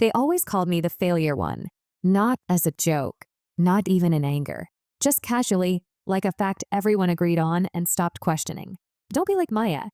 They always called me the failure one. Not as a joke, not even in anger. Just casually, like a fact everyone agreed on and stopped questioning. Don't be like Maya,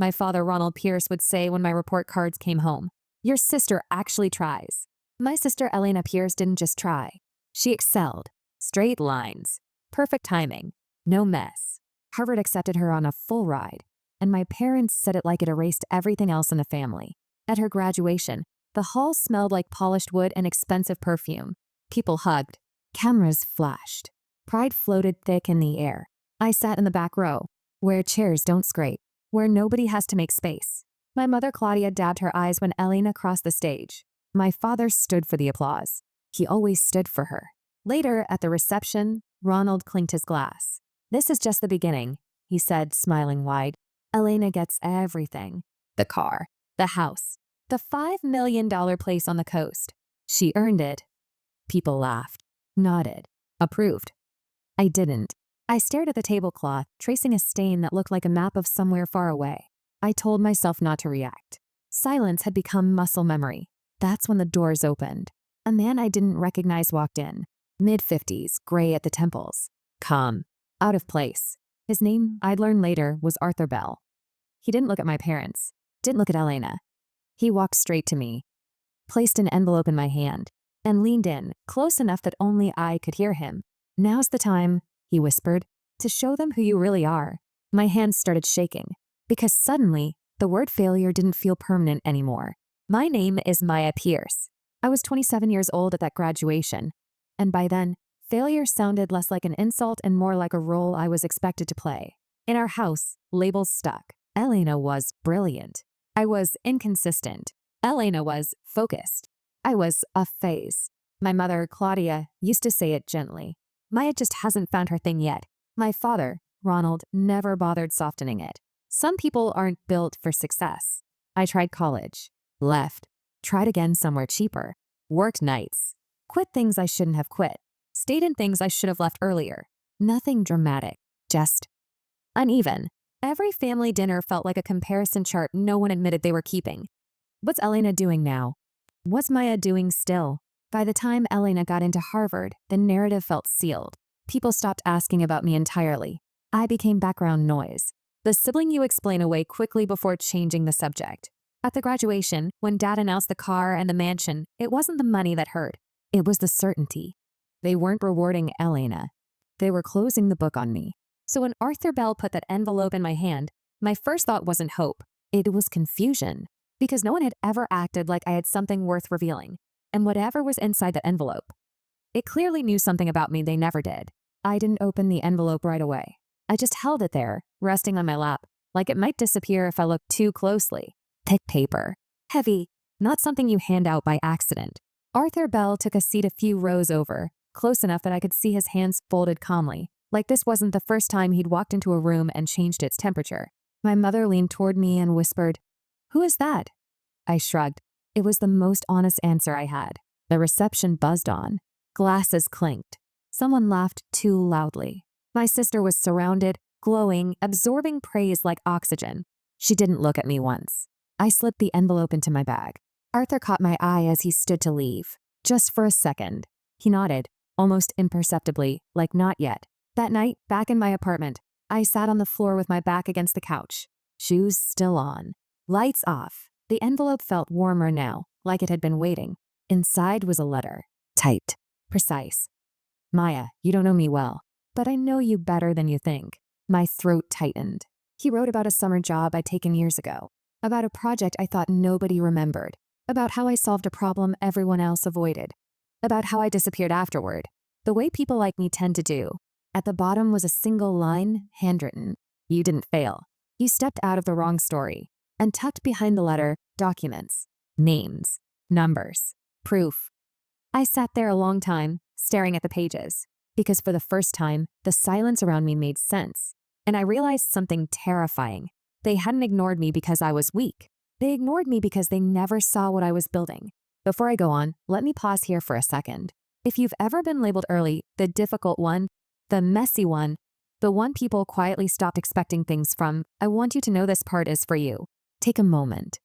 my father Ronald Pierce would say when my report cards came home. Your sister actually tries. My sister Elena Pierce didn't just try. She excelled. Straight lines. Perfect timing. No mess. Harvard accepted her on a full ride. And my parents said it like it erased everything else in the family. At her graduation, the hall smelled like polished wood and expensive perfume. People hugged. Cameras flashed. Pride floated thick in the air. I sat in the back row, where chairs don't scrape, where nobody has to make space. My mother Claudia dabbed her eyes when Elena crossed the stage. My father stood for the applause. He always stood for her. Later, at the reception, Ronald clinked his glass. This is just the beginning, he said, smiling wide. Elena gets everything. The car, the house, the $5 million place on the coast. She earned it. People laughed, nodded, approved. I didn't. I stared at the tablecloth, tracing a stain that looked like a map of somewhere far away. I told myself not to react. Silence had become muscle memory. That's when the doors opened. A man I didn't recognize walked in. Mid-50s, gray at the temples. Calm. Out of place. His name, I'd learn later, was Arthur Bell. He didn't look at my parents. Didn't look at Elena. He walked straight to me, placed an envelope in my hand, and leaned in, close enough that only I could hear him. Now's the time, he whispered, to show them who you really are. My hands started shaking, because suddenly, the word failure didn't feel permanent anymore. My name is Maya Pierce. I was 27 years old at that graduation, and by then, failure sounded less like an insult and more like a role I was expected to play. In our house, labels stuck. Elena was brilliant. I was inconsistent. Elena was focused. I was a phase. My mother, Claudia, used to say it gently. Maya just hasn't found her thing yet. My father, Ronald, never bothered softening it. Some people aren't built for success. I tried college. Left. Tried again somewhere cheaper. Worked nights. Quit things I shouldn't have quit. Stayed in things I should have left earlier. Nothing dramatic. Just uneven. Every family dinner felt like a comparison chart no one admitted they were keeping. What's Elena doing now? What's Maya doing still? By the time Elena got into Harvard, the narrative felt sealed. People stopped asking about me entirely. I became background noise. The sibling you explain away quickly before changing the subject. At the graduation, when Dad announced the car and the mansion, it wasn't the money that hurt. It was the certainty. They weren't rewarding Elena. They were closing the book on me. So when Arthur Bell put that envelope in my hand, my first thought wasn't hope. It was confusion. Because no one had ever acted like I had something worth revealing. And whatever was inside the envelope, it clearly knew something about me they never did. I didn't open the envelope right away. I just held it there, resting on my lap, like it might disappear if I looked too closely. Thick paper. Heavy. Not something you hand out by accident. Arthur Bell took a seat a few rows over, close enough that I could see his hands folded calmly, like this wasn't the first time he'd walked into a room and changed its temperature. My mother leaned toward me and whispered, "Who is that?" I shrugged. It was the most honest answer I had. The reception buzzed on. Glasses clinked. Someone laughed too loudly. My sister was surrounded, glowing, absorbing praise like oxygen. She didn't look at me once. I slipped the envelope into my bag. Arthur caught my eye as he stood to leave. Just for a second. He nodded, almost imperceptibly, like not yet. That night, back in my apartment, I sat on the floor with my back against the couch. Shoes still on. Lights off. The envelope felt warmer now, like it had been waiting. Inside was a letter. Typed. Precise. Maya, you don't know me well, but I know you better than you think. My throat tightened. He wrote about a summer job I'd taken years ago. About a project I thought nobody remembered. About how I solved a problem everyone else avoided. About how I disappeared afterward. The way people like me tend to do. At the bottom was a single line, handwritten. You didn't fail. You stepped out of the wrong story. And tucked behind the letter, documents. Names. Numbers. Proof. I sat there a long time, staring at the pages. Because for the first time, the silence around me made sense. And I realized something terrifying. They hadn't ignored me because I was weak. They ignored me because they never saw what I was building. Before I go on, let me pause here for a second. If you've ever been labeled early, the difficult one, the messy one, the one people quietly stopped expecting things from, I want you to know this part is for you. Take a moment.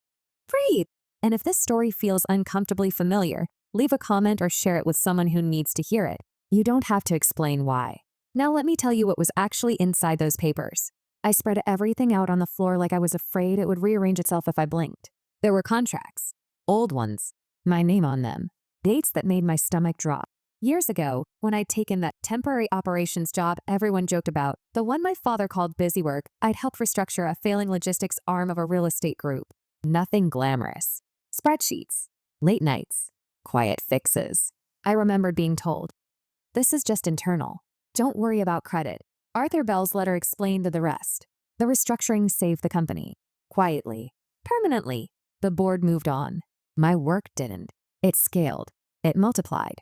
Breathe. And if this story feels uncomfortably familiar, leave a comment or share it with someone who needs to hear it. You don't have to explain why. Now let me tell you what was actually inside those papers. I spread everything out on the floor like I was afraid it would rearrange itself if I blinked. There were contracts. Old ones. My name on them. Dates that made my stomach drop. Years ago, when I'd taken that temporary operations job everyone joked about, the one my father called busy work, I'd helped restructure a failing logistics arm of a real estate group. Nothing glamorous. Spreadsheets. Late nights. Quiet fixes. I remembered being told, "This is just internal. Don't worry about credit." Arthur Bell's letter explained the rest. The restructuring saved the company. Quietly. Permanently. The board moved on. My work didn't. It scaled. It multiplied.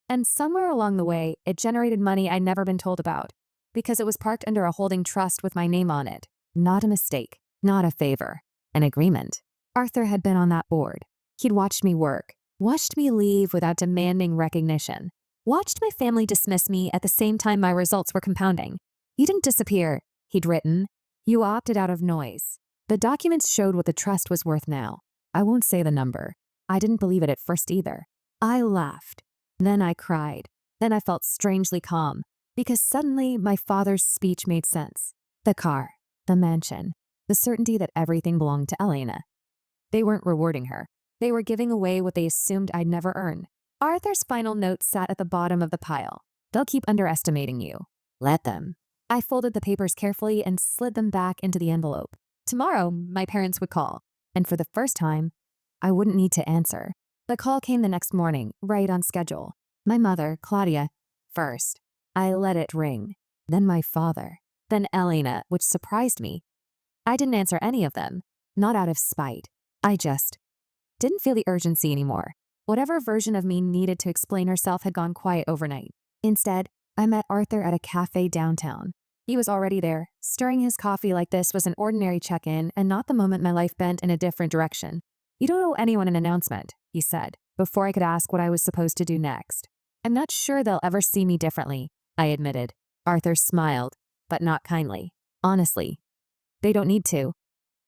And somewhere along the way, it generated money I'd never been told about, because it was parked under a holding trust with my name on it. Not a mistake. Not a favor. An agreement. Arthur had been on that board. He'd watched me work. Watched me leave without demanding recognition. Watched my family dismiss me at the same time my results were compounding. "You didn't disappear," he'd written. "You opted out of noise." The documents showed what the trust was worth now. I won't say the number. I didn't believe it at first either. I laughed. Then I cried. Then I felt strangely calm, because suddenly my father's speech made sense. The car, the mansion, the certainty that everything belonged to Elena. They weren't rewarding her. They were giving away what they assumed I'd never earn. Arthur's final note sat at the bottom of the pile. "They'll keep underestimating you. Let them." I folded the papers carefully and slid them back into the envelope. Tomorrow, my parents would call, and for the first time, I wouldn't need to answer. The call came the next morning, right on schedule. My mother, Claudia, first. I let it ring. Then my father. Then Elena, which surprised me. I didn't answer any of them, not out of spite. I just didn't feel the urgency anymore. Whatever version of me needed to explain herself had gone quiet overnight. Instead, I met Arthur at a cafe downtown. He was already there, stirring his coffee like this was an ordinary check-in and not the moment my life bent in a different direction. "You don't owe anyone an announcement," he said, before I could ask what I was supposed to do next. "I'm not sure they'll ever see me differently," I admitted. Arthur smiled, but not kindly. "Honestly, they don't need to."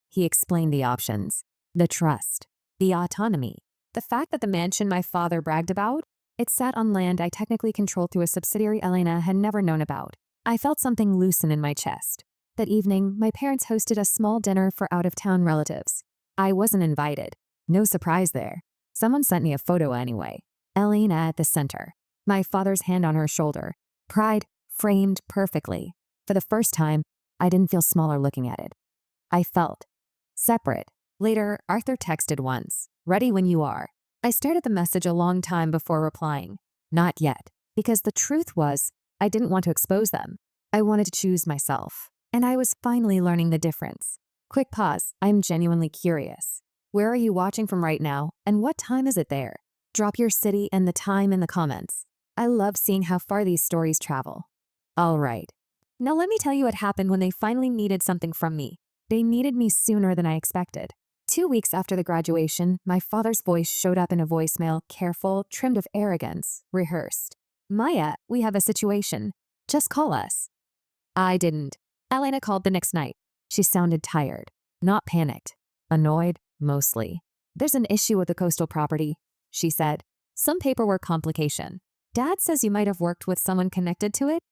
He explained the options. The trust. The autonomy. The fact that the mansion my father bragged about, it sat on land I technically controlled through a subsidiary Elena had never known about. I felt something loosen in my chest. That evening, my parents hosted a small dinner for out-of-town relatives. I wasn't invited. No surprise there. Someone sent me a photo anyway. Elena at the center. My father's hand on her shoulder. Pride framed perfectly. For the first time, I didn't feel smaller looking at it. I felt separate. Later, Arthur texted once. "Ready when you are." I stared at the message a long time before replying. Not yet. Because the truth was, I didn't want to expose them. I wanted to choose myself. And I was finally learning the difference. Quick pause. I'm genuinely curious. Where are you watching from right now, and what time is it there? Drop your city and the time in the comments. I love seeing how far these stories travel. All right. Now let me tell you what happened when they finally needed something from me. They needed me sooner than I expected. 2 weeks after the graduation, my father's voice showed up in a voicemail, careful, trimmed of arrogance, rehearsed. "Maya, we have a situation. Just call us." I didn't. Elena called the next night. She sounded tired, not panicked, annoyed, mostly. "There's an issue with the coastal property," she said. "Some paperwork complication. Dad says you might have worked with someone connected to it."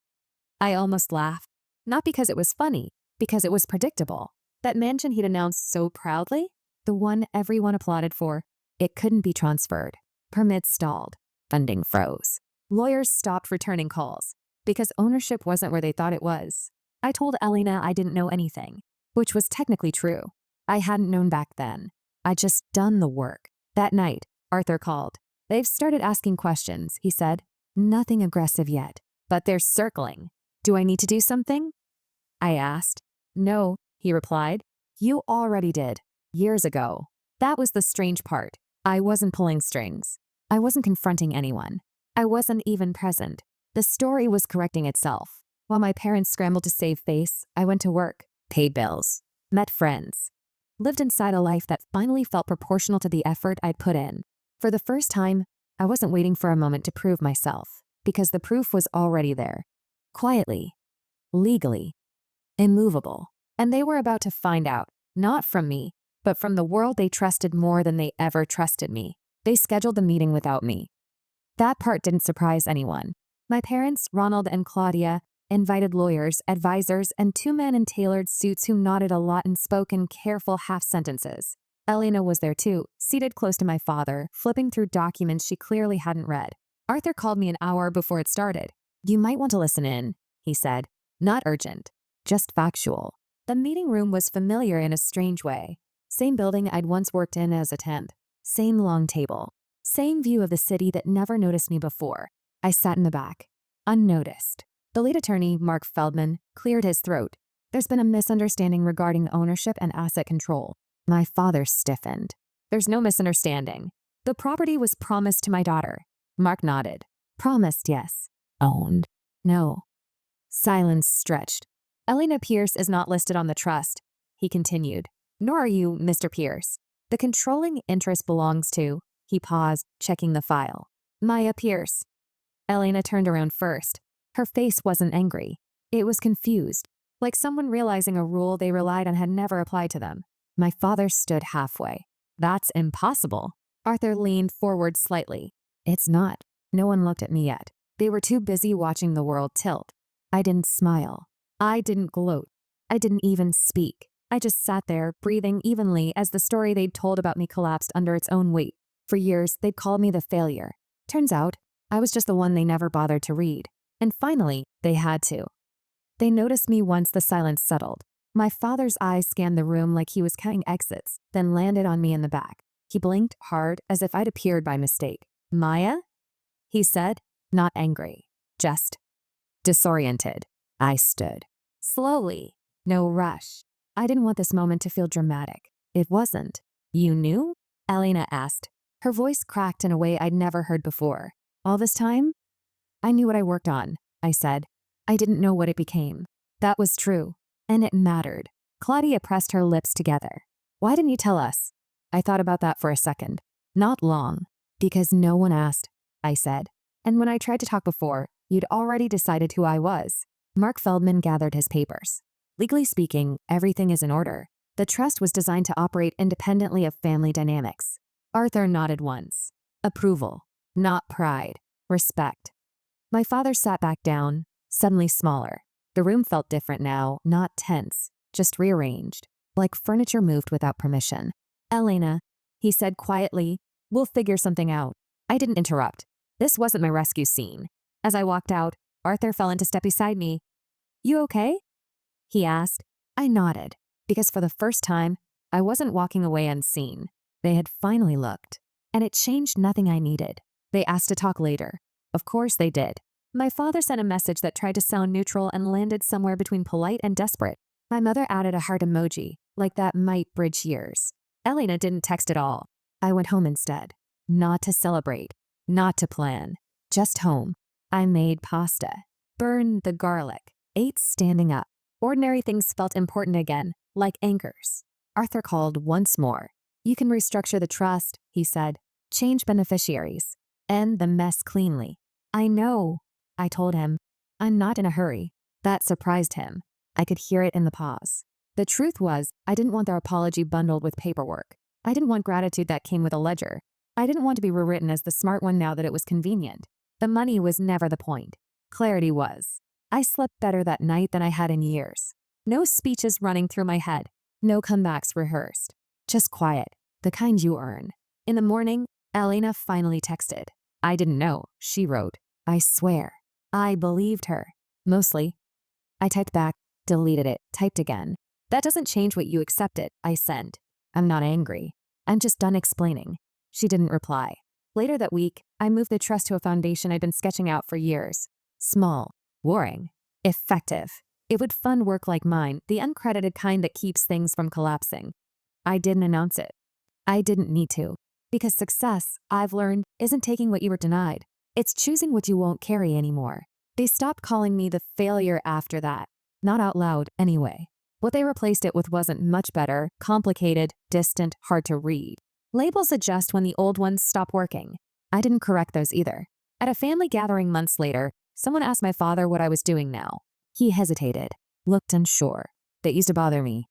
I almost laughed. Not because it was funny, because it was predictable. That mansion he'd announced so proudly, the one everyone applauded for, it couldn't be transferred. Permits stalled. Funding froze. Lawyers stopped returning calls because ownership wasn't where they thought it was. I told Elena I didn't know anything, which was technically true. I hadn't known back then. I'd just done the work. That night, Arthur called. "They've started asking questions," he said. "Nothing aggressive yet, but they're circling. Do I need to do something?" I asked. "No," he replied. "You already did. Years ago." That was the strange part. I wasn't pulling strings. I wasn't confronting anyone. I wasn't even present. The story was correcting itself. While my parents scrambled to save face, I went to work, paid bills, met friends, lived inside a life that finally felt proportional to the effort I'd put in. For the first time, I wasn't waiting for a moment to prove myself, because the proof was already there. Quietly, legally, immovable. And they were about to find out, not from me, but from the world they trusted more than they ever trusted me. They scheduled the meeting without me. That part didn't surprise anyone. My parents, Ronald and Claudia, invited lawyers, advisors, and two men in tailored suits who nodded a lot and spoke in careful half-sentences. Elena was there too, seated close to my father, flipping through documents she clearly hadn't read. Arthur called me an hour before it started. "You might want to listen in," he said. "Not urgent, just factual." The meeting room was familiar in a strange way. Same building I'd once worked in as a temp. Same long table. Same view of the city that never noticed me before. I sat in the back, unnoticed. The lead attorney, Mark Feldman, cleared his throat. "There's been a misunderstanding regarding ownership and asset control." My father stiffened. "There's no misunderstanding. The property was promised to my daughter." Mark nodded. "Promised, yes. Owned? No." Silence stretched. "Elena Pierce is not listed on the trust," he continued. "Nor are you, Mr. Pierce. The controlling interest belongs to—" He paused, checking the file. "Maya Pierce." Elena turned around first. Her face wasn't angry. It was confused, like someone realizing a rule they relied on had never applied to them. My father stood halfway. "That's impossible." Arthur leaned forward slightly. "It's not." No one looked at me yet. They were too busy watching the world tilt. I didn't smile. I didn't gloat. I didn't even speak. I just sat there, breathing evenly as the story they'd told about me collapsed under its own weight. For years, they'd called me the failure. Turns out, I was just the one they never bothered to read. And finally, they had to. They noticed me once the silence settled. My father's eyes scanned the room like he was counting exits, then landed on me in the back. He blinked hard as if I'd appeared by mistake. "Maya?" he said, not angry, just disoriented. I stood. Slowly. No rush. I didn't want this moment to feel dramatic. It wasn't. "You knew?" Elena asked. Her voice cracked in a way I'd never heard before. "All this time?" "I knew what I worked on," I said. "I didn't know what it became." That was true. And it mattered. Claudia pressed her lips together. "Why didn't you tell us?" I thought about that for a second. "Not long." "Because no one asked," I said. "And when I tried to talk before, you'd already decided who I was." Mark Feldman gathered his papers. "Legally speaking, everything is in order. The trust was designed to operate independently of family dynamics." Arthur nodded once. Approval. Not pride. Respect. My father sat back down, suddenly smaller. The room felt different now, not tense, just rearranged, like furniture moved without permission. "Elena," he said quietly, "we'll figure something out." I didn't interrupt. This wasn't my rescue scene. As I walked out, Arthur fell into step beside me. "You okay?" he asked. I nodded, because for the first time, I wasn't walking away unseen. They had finally looked, and it changed nothing I needed. They asked to talk later. Of course they did. My father sent a message that tried to sound neutral and landed somewhere between polite and desperate. My mother added a heart emoji, like that might bridge years. Elena didn't text at all. I went home instead. Not to celebrate, not to plan, just home. I made pasta, burned the garlic, ate standing up. Ordinary things felt important again, like anchors. Arthur called once more. "You can restructure the trust," he said. "Change beneficiaries. End the mess cleanly." "I know," I told him. "I'm not in a hurry." That surprised him. I could hear it in the pause. The truth was, I didn't want their apology bundled with paperwork. I didn't want gratitude that came with a ledger. I didn't want to be rewritten as the smart one now that it was convenient. The money was never the point. Clarity was. I slept better that night than I had in years. No speeches running through my head. No comebacks rehearsed. Just quiet, the kind you earn. In the morning, Elena finally texted. I didn't know, she wrote. I swear. I believed her. Mostly. I typed back, deleted it, typed again. "That doesn't change what you accepted," I sent. "I'm not angry. I'm just done explaining." She didn't reply. Later that week, I moved the trust to a foundation I'd been sketching out for years. Small, boring, effective. It would fund work like mine, the uncredited kind that keeps things from collapsing. I didn't announce it. I didn't need to. Because success, I've learned, isn't taking what you were denied. It's choosing what you won't carry anymore. They stopped calling me the failure after that. Not out loud, anyway. What they replaced it with wasn't much better, complicated, distant, hard to read. Labels adjust when the old ones stop working. I didn't correct those either. At a family gathering months later, someone asked my father what I was doing now. He hesitated, looked unsure. That used to bother me.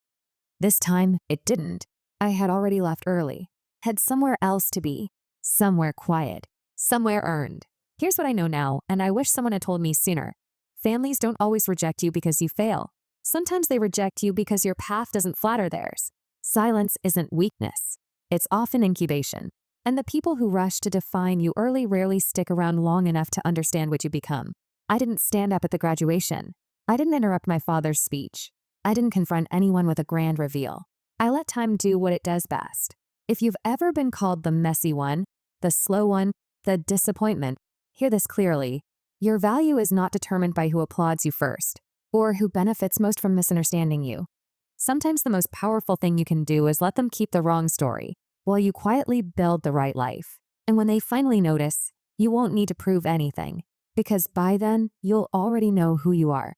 This time, it didn't. I had already left early, had somewhere else to be, somewhere quiet, somewhere earned. Here's what I know now, and I wish someone had told me sooner. Families don't always reject you because you fail. Sometimes they reject you because your path doesn't flatter theirs. Silence isn't weakness. It's often incubation. And the people who rush to define you early rarely stick around long enough to understand what you become. I didn't stand up at the graduation. I didn't interrupt my father's speech. I didn't confront anyone with a grand reveal. I let time do what it does best. If you've ever been called the messy one, the slow one, the disappointment, hear this clearly. Your value is not determined by who applauds you first, or who benefits most from misunderstanding you. Sometimes the most powerful thing you can do is let them keep the wrong story, while you quietly build the right life. And when they finally notice, you won't need to prove anything, because by then, you'll already know who you are.